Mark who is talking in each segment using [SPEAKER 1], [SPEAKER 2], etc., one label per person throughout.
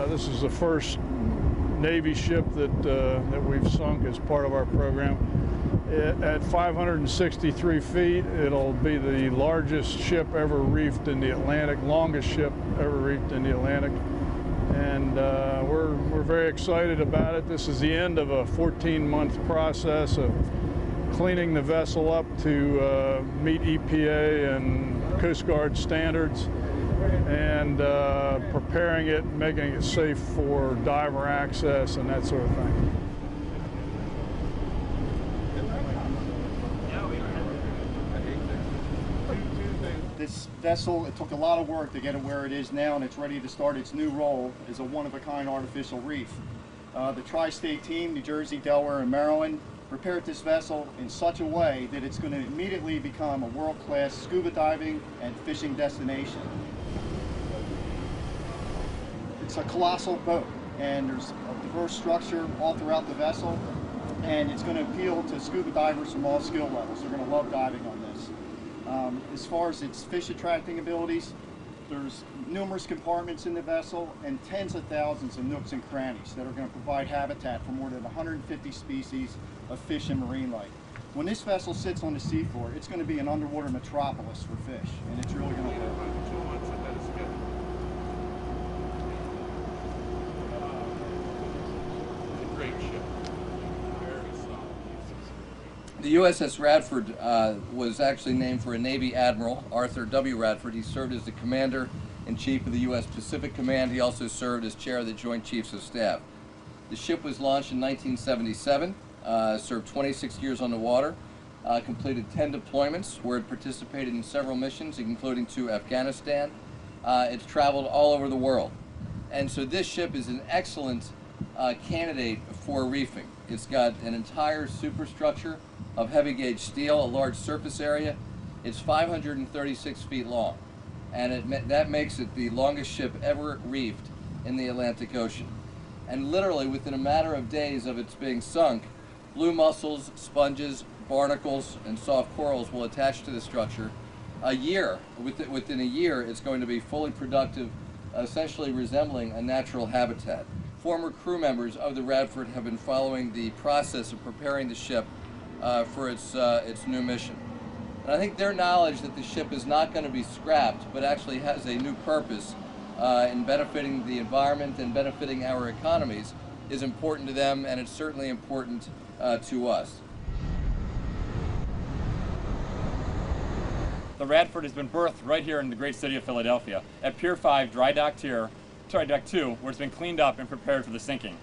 [SPEAKER 1] This is the first Navy ship that we've sunk as part of our program. At 563 feet, it'll be the largest ship ever reefed in the Atlantic, longest ship ever reefed in the Atlantic. And we're very excited about it. This is the end of a 14-month process of cleaning the vessel up to meet EPA and Coast Guard standards, and preparing it, making it safe for diver access and that sort of thing.
[SPEAKER 2] This vessel, it took a lot of work to get it where it is now, and it's ready to start its new role as a one-of-a-kind artificial reef. The tri-state team, New Jersey, Delaware, and Maryland, prepared this vessel in such a way that it's going to immediately become a world-class scuba diving and fishing destination. It's a colossal boat, and there's a diverse structure all throughout the vessel, and it's going to appeal to scuba divers from all skill levels. They're going to love diving on this. As far as its fish attracting abilities, there's numerous compartments in the vessel and tens of thousands of nooks and crannies that are going to provide habitat for more than 150 species of fish and marine life. When this vessel sits on the seafloor, it's going to be an underwater metropolis for fish, and it's really going to work.
[SPEAKER 3] The USS Radford was actually named for a Navy Admiral, Arthur W. Radford. He served as the Commander-in-Chief of the U.S. Pacific Command. He also served as Chair of the Joint Chiefs of Staff. The ship was launched in 1977, served 26 years on the water, completed 10 deployments where it participated in several missions, including to Afghanistan. It's traveled all over the world. And so this ship is an excellent candidate for reefing. It's got an entire superstructure of heavy gauge steel, a large surface area. It's 536 feet long, and that makes it the longest ship ever reefed in the Atlantic Ocean. And literally within a matter of days of its being sunk, blue mussels, sponges, barnacles, and soft corals will attach to the structure. Within a year, it's going to be fully productive, essentially resembling a natural habitat. Former crew members of the Radford have been following the process of preparing the ship for its new mission. And I think their knowledge that the ship is not going to be scrapped, but actually has a new purpose in benefiting the environment and benefiting our economies is important to them, and it's certainly important to us.
[SPEAKER 4] The Radford has been birthed right here in the great city of Philadelphia at Pier 5 Dry Dock 2, where it's been cleaned up and prepared for the sinking.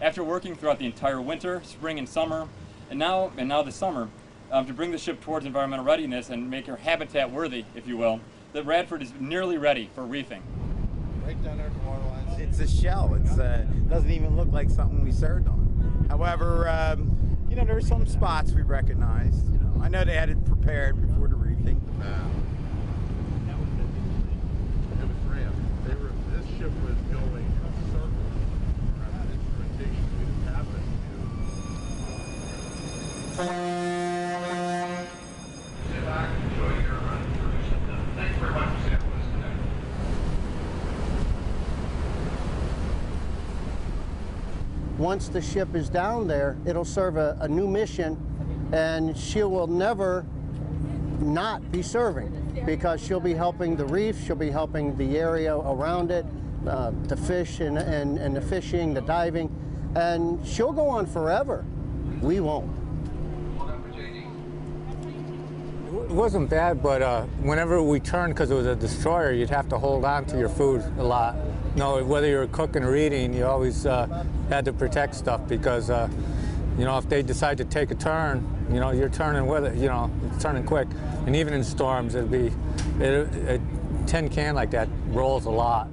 [SPEAKER 4] After working throughout the entire winter, spring, and summer, and now this summer, to bring the ship towards environmental readiness and make her habitat worthy, if you will, the Radford is nearly ready for reefing.
[SPEAKER 5] Right down there at the water lines. It's a shell. It doesn't even look like something we served on. However, you know, there's some spots we recognized. You know, I know they had it prepared before the reefing.
[SPEAKER 6] It was rammed. This ship was going a circle around the instrumentation we happened to. Sit back and enjoy your run through. Thanks very much for sampling us today.
[SPEAKER 7] Once the ship is down there, it'll serve a new mission, and she will never not be serving, because she'll be helping the reef, she'll be helping the area around it, the fish and the fishing, the diving, and she'll go on forever. We won't.
[SPEAKER 8] It wasn't bad, but whenever we turned, because it was a destroyer, you'd have to hold on to your food a lot. You know, whether you were cooking or eating, you always had to protect stuff, because you know, if they decide to take a turn, you know, you're turning with it, you know, it's turning quick. And even in storms, a tin can like that rolls a lot.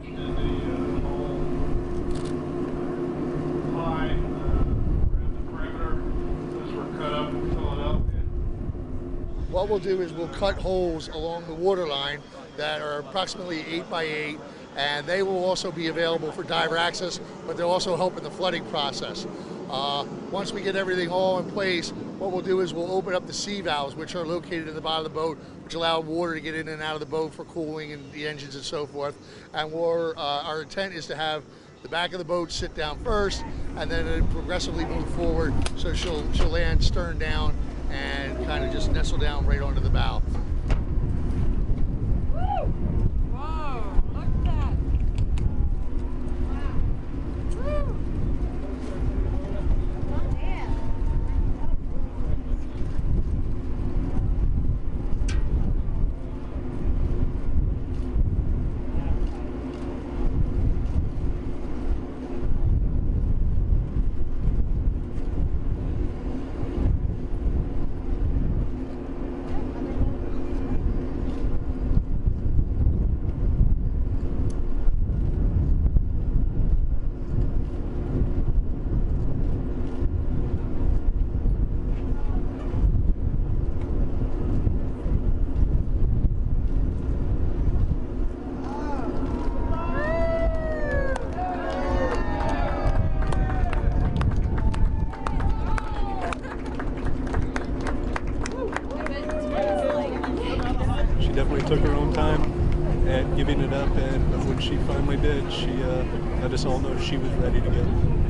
[SPEAKER 9] What we'll do is we'll cut holes along the waterline that are approximately 8 by 8, and they will also be available for diver access, but they'll also help in the flooding process. Once we get everything all in place, what we'll do is we'll open up the sea valves, which are located in the bottom of the boat, which allow water to get in and out of the boat for cooling and the engines and so forth. And our intent is to have the back of the boat sit down first, and then it progressively move forward. So she'll land stern down and kind of just nestle down right onto the bow.
[SPEAKER 10] Definitely took her own time at giving it up, and when she finally did, she let us all know she was ready to go.